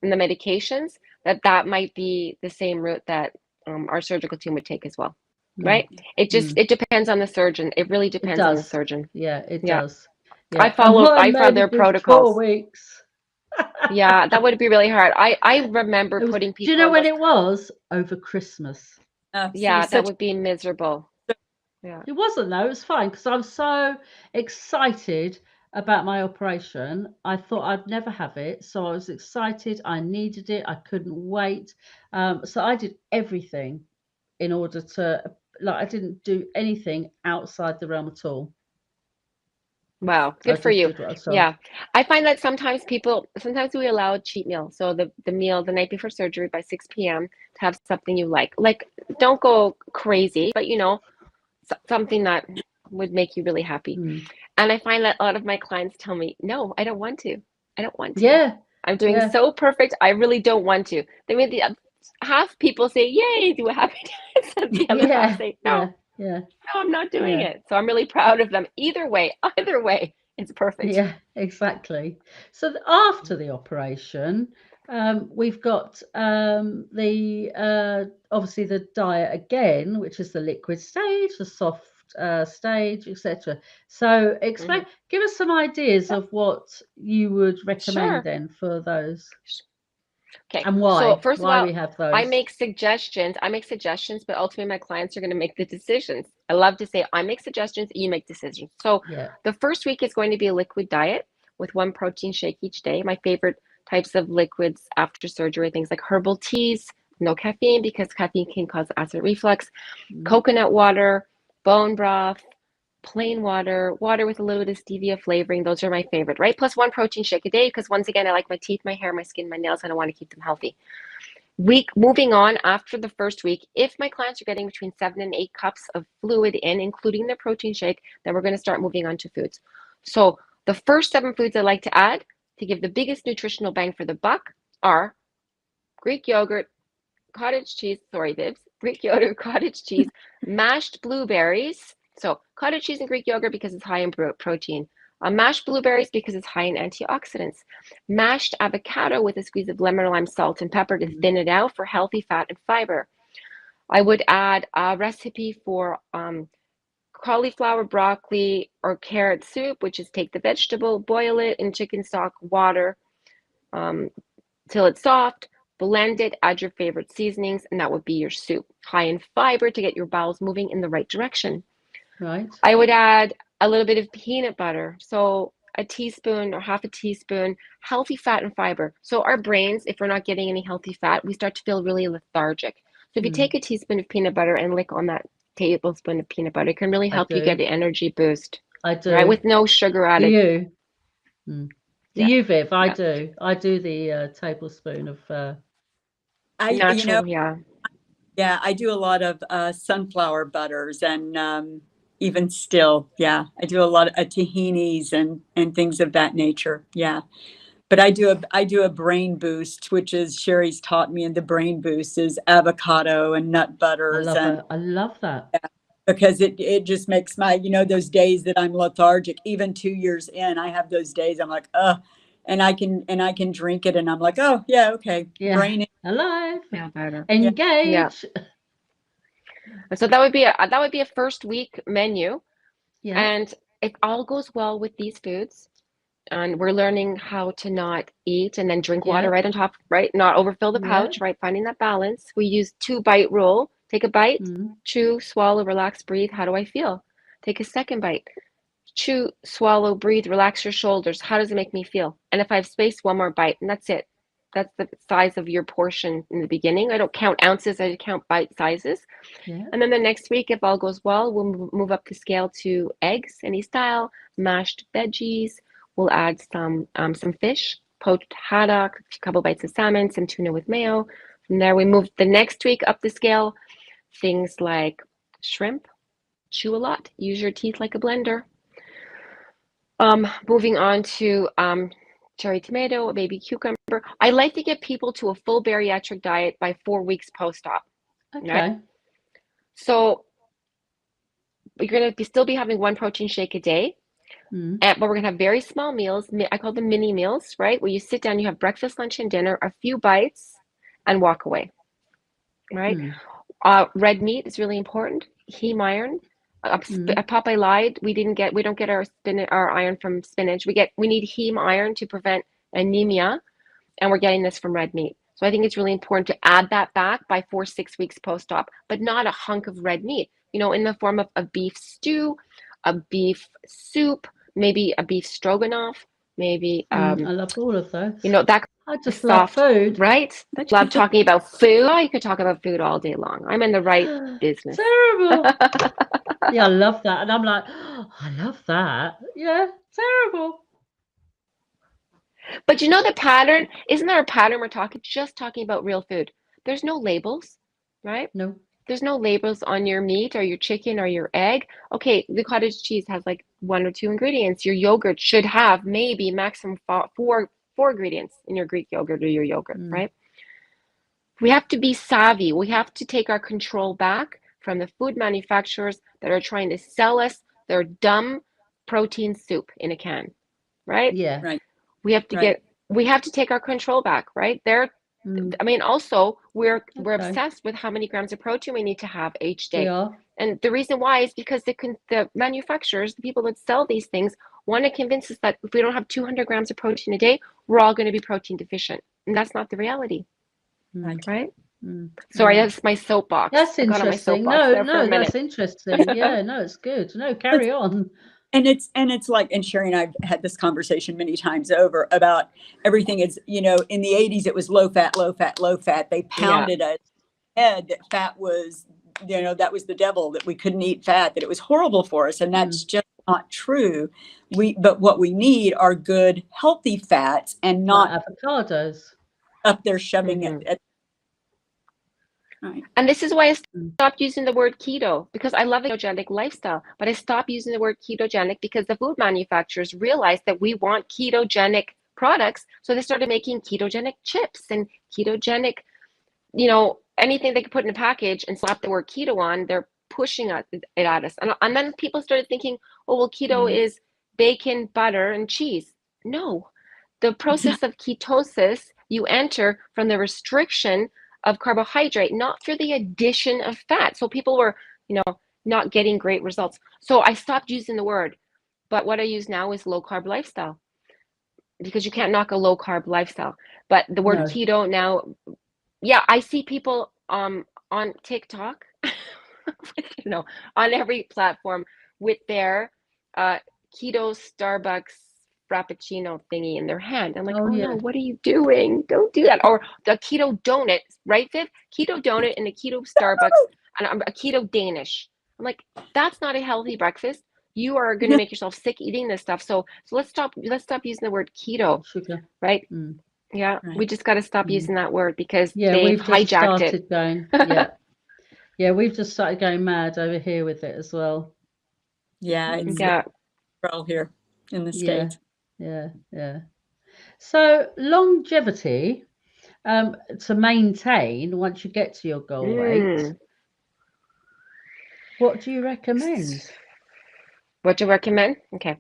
and the medications, that might be the same route that our surgical team would take as well, right? It depends on the surgeon. It really It depends on the does. surgeon. Yeah, it Yeah. does. I Yeah. And mine follow made their it through 4 protocols. weeks. Yeah, that would be really hard. I remember It was, putting do you people know on when those. it was? Over Christmas. Yeah, that would be miserable. Yeah. It wasn't though, it was fine because I was so excited about my operation. I thought I'd never have it. So I was excited. I needed it. I couldn't wait. So I did everything in order to, like, I didn't do anything outside the realm at all. Wow, I good for just you. did what I was told. Yeah. I find that sometimes we allow a cheat meal. So the meal the night before surgery by 6 p.m. to have something you like. Like, don't go crazy, but something that would make you really happy. And I find that a lot of my clients tell me, no, I don't want to. I don't want to. Yeah. I'm doing so perfect. I really don't want to. They made the half people say, yay, do a happy dance. And the other half say, no, Yeah. no, I'm not doing it. So I'm really proud of them. Either way, it's perfect. Yeah, exactly. So after the operation, we've got obviously the diet again, which is the liquid stage, the soft stage, etc. So explain, give us some ideas of what you would recommend then for those. Okay. And why? So first of all, we have those. I make suggestions, but ultimately my clients are going to make the decisions. I love to say I make suggestions, you make decisions. So the first week is going to be a liquid diet with 1 protein shake each day. My favorite types of liquids after surgery, things like herbal teas, no caffeine because caffeine can cause acid reflux, coconut water, bone broth, plain water with a little bit of stevia flavoring. Those are my favorite, right? Plus 1 protein shake a day because once again, I like my teeth, my hair, my skin, my nails, and I want to keep them healthy. Moving on after the first week, if my clients are getting between 7 and 8 cups of fluid in, including their protein shake, then we're going to start moving on to foods. So the first 7 foods I like to add to give the biggest nutritional bang for the buck are Greek yogurt, cottage cheese, mashed blueberries. So cottage cheese and Greek yogurt because it's high in protein. Mashed blueberries because it's high in antioxidants. Mashed avocado with a squeeze of lemon, lime, salt, and pepper to thin it out for healthy fat and fiber. I would add a recipe for cauliflower, broccoli, or carrot soup, which is take the vegetable, boil it in chicken stock, water till it's soft. Blend it, add your favorite seasonings, and that would be your soup. High in fiber to get your bowels moving in the right direction. Right. I would add a little bit of peanut butter. So a teaspoon or half a teaspoon, healthy fat and fiber. So our brains, if we're not getting any healthy fat, we start to feel really lethargic. So if you take a teaspoon of peanut butter and lick on that tablespoon of peanut butter, it can really help you get an energy boost. I do. Right, with no sugar added. Do you? Do you, Viv? I do. I do the tablespoon of natural, Yeah, I do a lot of sunflower butters and even still, I do a lot of tahinis and things of that nature. Yeah. But I do a brain boost, which is Sheri's taught me, and the brain boost is avocado and nut butters. I love that. Yeah, because it just makes my, those days that I'm lethargic, even 2 years in, I have those days I'm like, and I can drink it and I'm like, oh yeah, okay. Yeah. Brain alive. Yeah, better. Engage. Yeah. So that would be a first week menu. Yeah. And if all goes well with these foods, and we're learning how to not eat and then drink water right on top, right? Not overfill the pouch, right? Finding that balance. We use 2-bite rule. Take a bite, chew, swallow, relax, breathe. How do I feel? Take a second bite. Chew, swallow, breathe, relax your shoulders. How does it make me feel? And if I have space, 1 more bite, and that's it. That's the size of your portion in the beginning. I don't count ounces, I count bite sizes. Yeah. And then the next week, if all goes well, we'll move up the scale to eggs, any style, mashed veggies. We'll add some fish, poached haddock, a couple bites of salmon, some tuna with mayo. From there, we move the next week up the scale, things like shrimp, chew a lot, use your teeth like a blender. Moving on to cherry tomato, a baby cucumber. I like to get people to a full bariatric diet by 4 weeks post-op. Okay. Right? So you're going to still be having one protein shake a day, but we're going to have very small meals. I call them mini meals, right? Where you sit down, you have breakfast, lunch, and dinner, a few bites, and walk away, right? Red meat is really important. Heme iron. Popeye lied. We don't get our iron from spinach. We need heme iron to prevent anemia, and we're getting this from red meat. So I think it's really important to add that back by 4-6 weeks post-op, but not a hunk of red meat, in the form of a beef stew, a beef soup, maybe a beef stroganoff, maybe I love all of those. That I just soft, love food, right? Love talking about food. Oh, you could talk about food all day long. I'm in the right business. Terrible. Yeah, I love that, and I'm like, oh, I love that. Yeah, terrible. But the pattern, isn't there a pattern? We're just talking about real food. There's no labels, right? No. There's no labels on your meat or your chicken or your egg. Okay, the cottage cheese has like 1 or 2 ingredients. Your yogurt should have maybe maximum four ingredients in your Greek yogurt or your yogurt, right? We have to be savvy. We have to take our control back from the food manufacturers that are trying to sell us their dumb protein soup in a can, right? Yeah. Right. We have to take our control back, right? Also we're obsessed with how many grams of protein we need to have each day. We are. And the reason why is because the manufacturers, the people that sell these things, want to convince us that if we don't have 200 grams of protein a day, we're all going to be protein deficient. And that's not the reality. Right? Sorry, that's my soapbox. That's interesting. No, that's interesting. Yeah, no, it's good. No, carry on. And it's like, and Sheri and I've had this conversation many times over about everything is, in the 80s, it was low fat, low fat, low fat. They pounded us head that fat was, that was the devil, that we couldn't eat fat, that it was horrible for us. And that's just not true. But what we need are good, healthy fats, and not like avocados up there shoving it. Right. And this is why I stopped using the word keto, because I love a ketogenic lifestyle, but I stopped using the word ketogenic because the food manufacturers realized that we want ketogenic products. So they started making ketogenic chips and ketogenic, anything they could put in a package and slap the word keto on, they're pushing it at us. And then people started thinking, oh, well, keto is bacon, butter, and cheese. No, the process of ketosis, you enter from the restriction of carbohydrate, not through the addition of fat. So people were, not getting great results. So I stopped using the word, but what I use now is low carb lifestyle, because you can't knock a low carb lifestyle. But the word keto now, I see people on TikTok, on every platform with their keto Starbucks Frappuccino thingy in their hand. I'm like, no, what are you doing? Don't do that. Or the keto donut, right, Viv? Keto donut and a keto Starbucks and a keto Danish. I'm like, that's not a healthy breakfast. You are going to make yourself sick eating this stuff. So let's stop using the word keto, right? Yeah, we just got to stop using that word because they've hijacked it. Yeah, we've just started going mad over here with it as well. Yeah, we're all here in the States. Yeah. So longevity, to maintain once you get to your goal weight, what do you recommend? What do you recommend? Okay.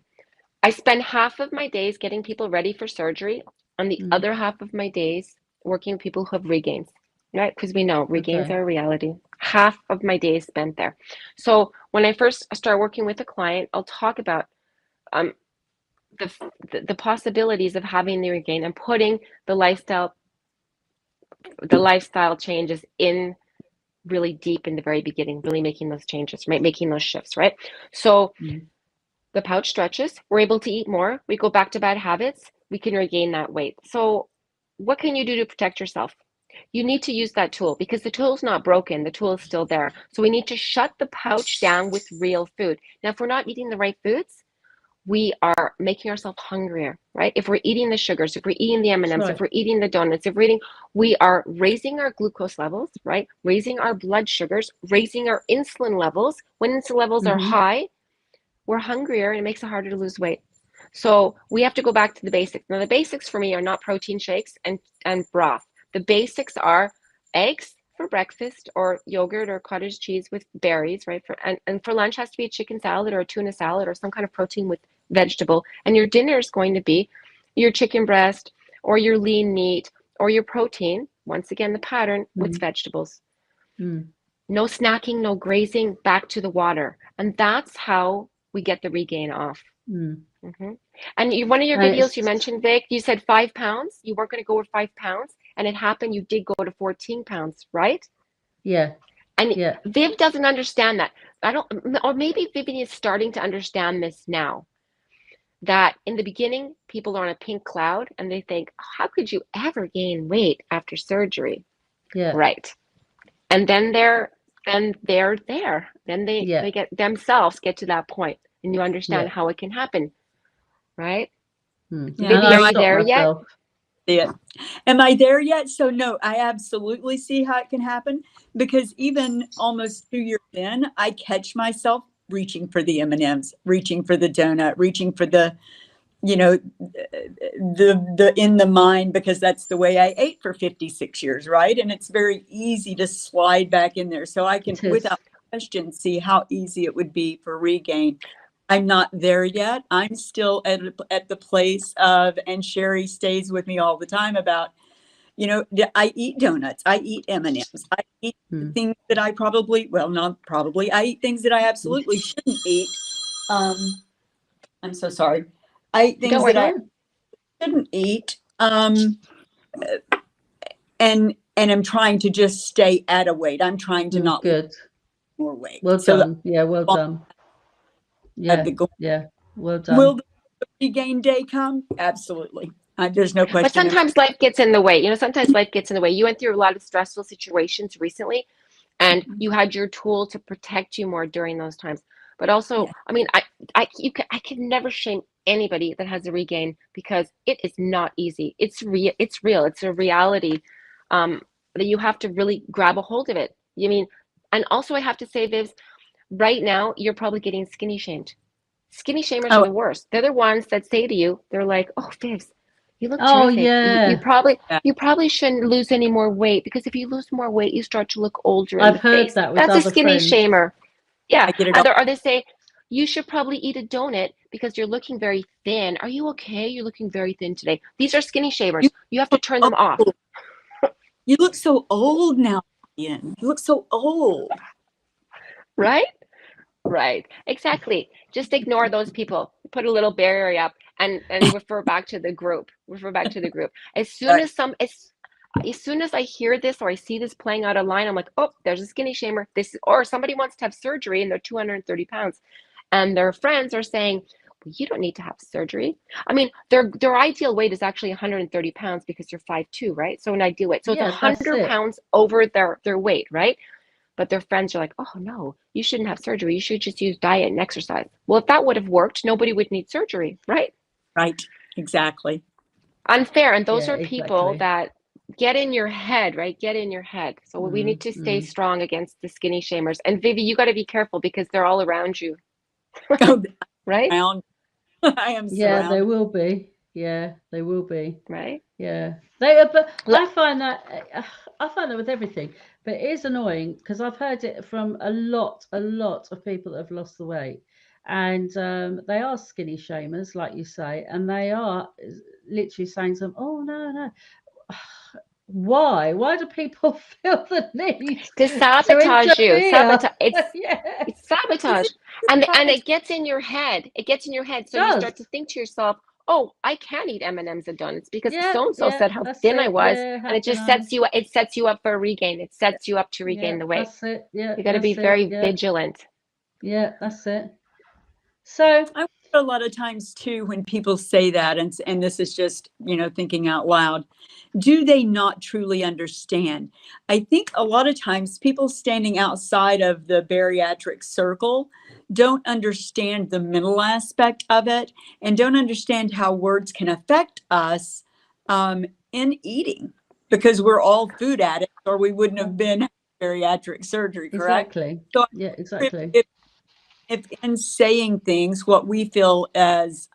I spend half of my days getting people ready for surgery, and the other half of my days working with people who have regains, right? Because we know regains are a reality. Half of my days spent there. So when I first start working with a client, I'll talk about the possibilities of having the regain and putting the lifestyle changes in really deep in the very beginning, really making those changes, right? Making those shifts, right? So the pouch stretches, we're able to eat more, we go back to bad habits, we can regain that weight. So what can you do to protect yourself? You need to use that tool because the tool is not broken, the tool is still there. So we need to shut the pouch down with real food. Now, if we're not eating the right foods, we are making ourselves hungrier, right? If we're eating the sugars, if we're eating the M&Ms, if we're eating the donuts, we are raising our glucose levels, right? Raising our blood sugars, raising our insulin levels. When insulin levels are high, we're hungrier and it makes it harder to lose weight. So we have to go back to the basics. Now, the basics for me are not protein shakes and broth. The basics are eggs, for breakfast, or yogurt or cottage cheese with berries, right? And for lunch has to be a chicken salad or a tuna salad or some kind of protein with vegetable. And your dinner is going to be your chicken breast or your lean meat or your protein. Once again, the pattern with vegetables. No snacking, no grazing, back to the water. And that's how we get the regain off. And one of your videos you mentioned, Vic, you said 5 pounds. You weren't going to go with 5 pounds. And it happened. You did go to 14 pounds, right? Yeah. And Viv doesn't understand that. Or maybe Vivian is starting to understand this now. That in the beginning, people are on a pink cloud and they think, oh, how could you ever gain weight after surgery? Yeah. Right. And then they're there. Then they get themselves get to that point, and you understand how it can happen, right? Vivi, are you there yet? Yeah. Am I there yet? So no, I absolutely see how it can happen, because even almost 2 years in, I catch myself reaching for the M&Ms, reaching for the donut, reaching for the, the in the mind, because that's the way I ate for 56 years, right? And it's very easy to slide back in there. So I can, without question, see how easy it would be for regain. I'm not there yet. I'm still at the place of, and Sheri stays with me all the time about, I eat donuts, I eat M&Ms, I eat things that I I eat things that I absolutely shouldn't eat. I'm so sorry. I eat things that I shouldn't eat. And I'm trying to just stay at a weight. I'm trying to not lose more weight. Well done. Yeah, well done. Yeah, well done. Will the regain day come? Absolutely. There's no question. But sometimes life gets in the way. Sometimes life gets in the way. You went through a lot of stressful situations recently, and you had your tool to protect you more during those times. But also, I mean, I can never shame anybody that has a regain, because it is not easy. It's real. It's a reality that you have to really grab a hold of it. And also I have to say, Vivs, right now you're probably getting skinny shamed. Skinny shamers are the worst. They're the ones that say to you, they're like, "Oh, Vivs, you look terrific. You probably shouldn't lose any more weight, because if you lose more weight, you start to look older in the face." I've heard that with That's other a skinny friends. shamer. Yeah. Or they say, "You should probably eat a donut because you're looking very thin. Are you okay? You're looking very thin today." These are skinny shamers. You have to turn them off. You look so old now, Ian. You look so old. Right? Right. Exactly. Just ignore those people. Put a little barrier up and refer back to the group. As soon as I hear this or I see this playing out online, I'm like, oh, there's a skinny shamer. Or somebody wants to have surgery and they're 230 pounds. And their friends are saying, well, you don't need to have surgery. I mean, their ideal weight is actually 130 pounds because you're 5'2", right? So an ideal weight. So it's 100 pounds over their weight, right? But their friends are like, oh, no, you shouldn't have surgery. You should just use diet and exercise. Well, if that would have worked, nobody would need surgery, right? Right. Exactly. Unfair. And those are people that get in your head, right? Get in your head. So we need to stay strong against the skinny shamers. And Vivi, you got to be careful because they're all around you. Right? I am surrounded. Yeah, they will be. Yeah, they will be. Right? Yeah. But I find that with everything. But it is annoying because I've heard it from a lot of people that have lost the weight. And they are skinny shamers, like you say, and they are literally saying to them, oh, no. Why? Why do people feel the need to sabotage you? Yeah. It's sabotage, and it gets in your head. It gets in your head, so you start to think to yourself, "Oh, I can eat M&Ms and donuts because so and so said how thin I was," and it just sets you up for a regain. It sets you up to regain the weight. That's it. Yeah, you got to be very vigilant. Yeah, that's it. So I wonder a lot of times too, when people say that, and this is just, thinking out loud, do they not truly understand? I think a lot of times people standing outside of the bariatric circle don't understand the mental aspect of it and don't understand how words can affect us in eating, because we're all food addicts or we wouldn't have been bariatric surgery, correct? Exactly. So yeah, exactly. If in saying things what we feel as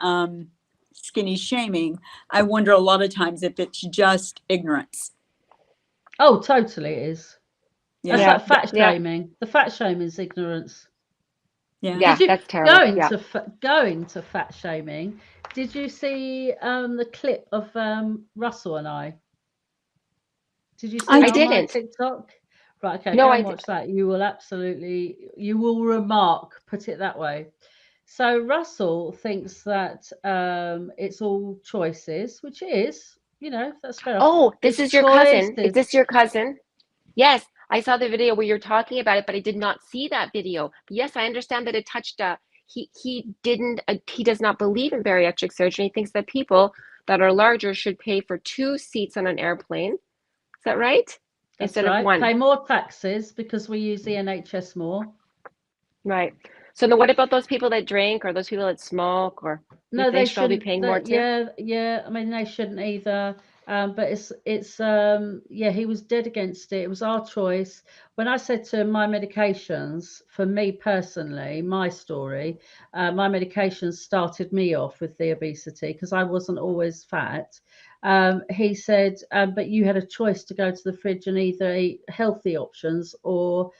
skinny shaming, I wonder a lot of times if it's just ignorance. Oh, totally it is. That's Yeah. like fat Yeah. shaming. The fat shaming is ignorance. Yeah. Yeah, Did you that's terrible. Yeah. going to fat shaming? Did you see the clip of Russell and I? Did you see I it I on my didn't. TikTok? Right, okay, No, go I and did. watch that. You will remark, put it that way. So Russell thinks that it's all choices, which it is, that's fair enough. Oh, this It's is your cousin. Is choices. this your cousin? Yes, I saw the video where you're talking about it, but I did not see that video. But yes, I understand that it touched he does not believe in bariatric surgery. He thinks that people that are larger should pay for 2 seats on an airplane. Is that right? That's Instead of right. 1. Pay more taxes because we use the NHS more. Right. So then what about those people that drink or those people that smoke, or No, they they should all be shouldn't. paying more too? Yeah. I mean, they shouldn't either. But yeah, he was dead against it. It was our choice. When I said to him, my medications, for me personally, my story, my medications started me off with the obesity because I wasn't always fat. He said, but you had a choice to go to the fridge and either eat healthy options or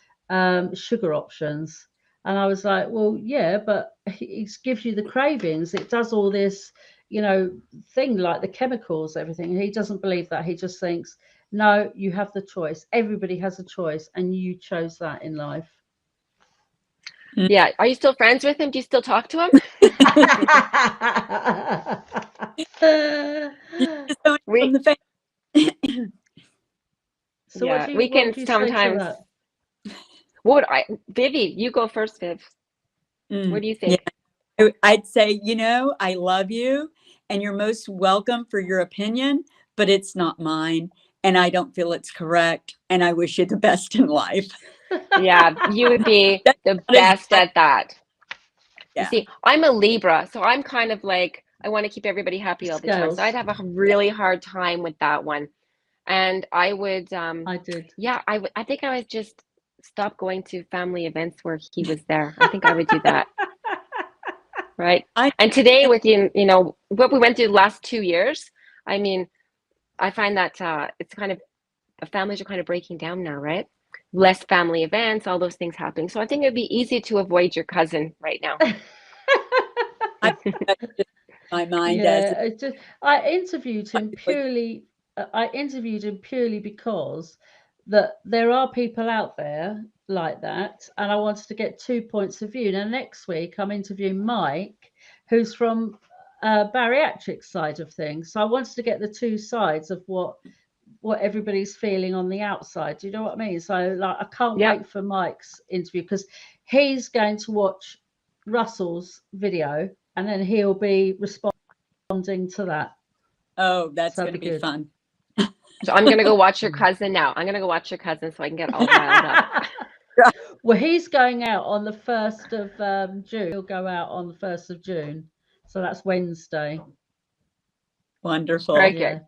sugar options. And I was like, well, yeah, but it gives you the cravings. It does all this, thing like the chemicals, everything. He doesn't believe that. He just thinks, no, you have the choice. Everybody has a choice, and you chose that in life. Yeah. Are you still friends with him? Do you still talk to him? Just don't from We, the face. So yeah, we what can would you say to sometimes. that? Vivi, you go first, Viv. What do you Yeah. think? I'd say, I love you and you're most welcome for your opinion, but it's not mine. And I don't feel it's correct. And I wish you the best in life. Yeah, you would be That's the not as best bad. at that. You Yeah. see, I'm a Libra, so I'm kind of like, I want to keep everybody happy all the time. So Scales. I'd have a really hard time with that one. And I would, I did. yeah, I think I would just stop going to family events where he was there. I think I would do that. Right. I And today with what we went through the last 2 years, I mean, I find that it's kind of families are kind of breaking down now, right? Less family events, all those things happening. So I think it'd be easy to avoid your cousin right now. I that's just my mind as Yeah, I interviewed him purely. I interviewed him purely because that there are people out there like that, and I wanted to get 2 points of view. Now next week I'm interviewing Mike, who's from bariatric side of things. So I wanted to get the two sides of what everybody's feeling on the outside. Do you know what I mean? So like I can't Yep. wait for Mike's interview because he's going to watch Russell's video and then he'll be responding to that. that's So going to it'll be be good. fun. So I'm gonna go watch your cousin now. I'm gonna go watch your cousin so I can get all riled up. Well, he's going out on the 1st of June. He'll go out on the 1st of June. So that's Wednesday. Wonderful. Very Yeah. good.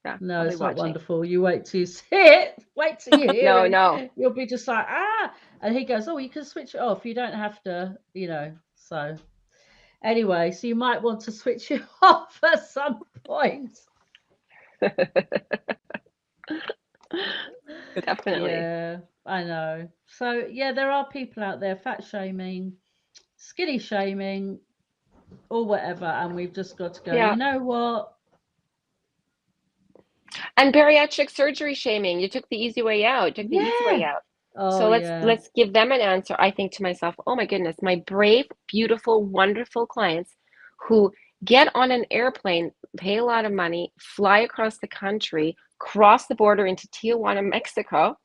Yeah, No, I'll be it's not watching. wonderful. You wait till you see it. Wait till you hear it. No. You'll be just like, ah. And he goes, oh, you can switch it off. You don't have to, So anyway, so you might want to switch it off at some point. Definitely. Yeah, I know. So yeah, there are people out there fat shaming, skinny shaming, or whatever, and we've just got to go, Yeah. you know what? And bariatric surgery shaming. You took the easy way out. You took the easy way Yeah. out. Oh, So yeah. let's give them an answer. I think to myself, oh my goodness, my brave, beautiful, wonderful clients who get on an airplane, pay a lot of money, fly across the country, cross the border into Tijuana, Mexico,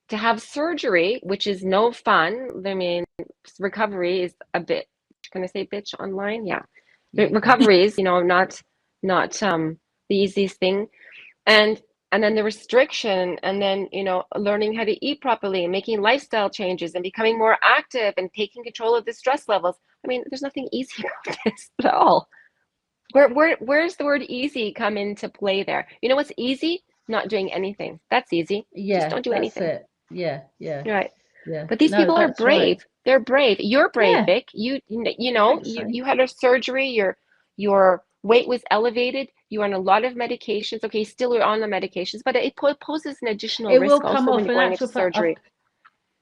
to have surgery, which is no fun. I mean, recovery is a bit, can I say bitch online? Yeah. Yeah. Recovery is, not the easiest thing. And then the restriction, and then, learning how to eat properly and making lifestyle changes and becoming more active and taking control of the stress levels. I mean, there's nothing easy about this at all. Where's the word easy come into play there? You know what's easy? Not doing anything. That's easy. Yeah, Just don't do that's anything. it. Yeah. Right. Yeah. But these No, people are that's right. brave. They're brave. You're brave, Yeah. Vic. You Thanks, Shane. you had a surgery. Your weight was elevated. You're on a lot of medications. Okay, still you're on the medications, but it poses an additional It risk will come also when off. you're In going into actual fact, surgery.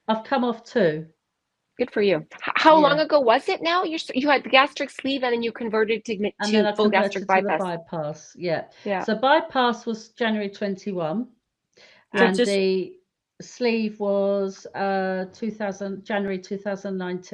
I've come off 2. Good for you. How long Yeah. ago was it now? You had the gastric sleeve and then you converted And to then I full gastric converted to the bypass. bypass. Yeah. Yeah. So bypass was January 21, So and just the sleeve was January 2019.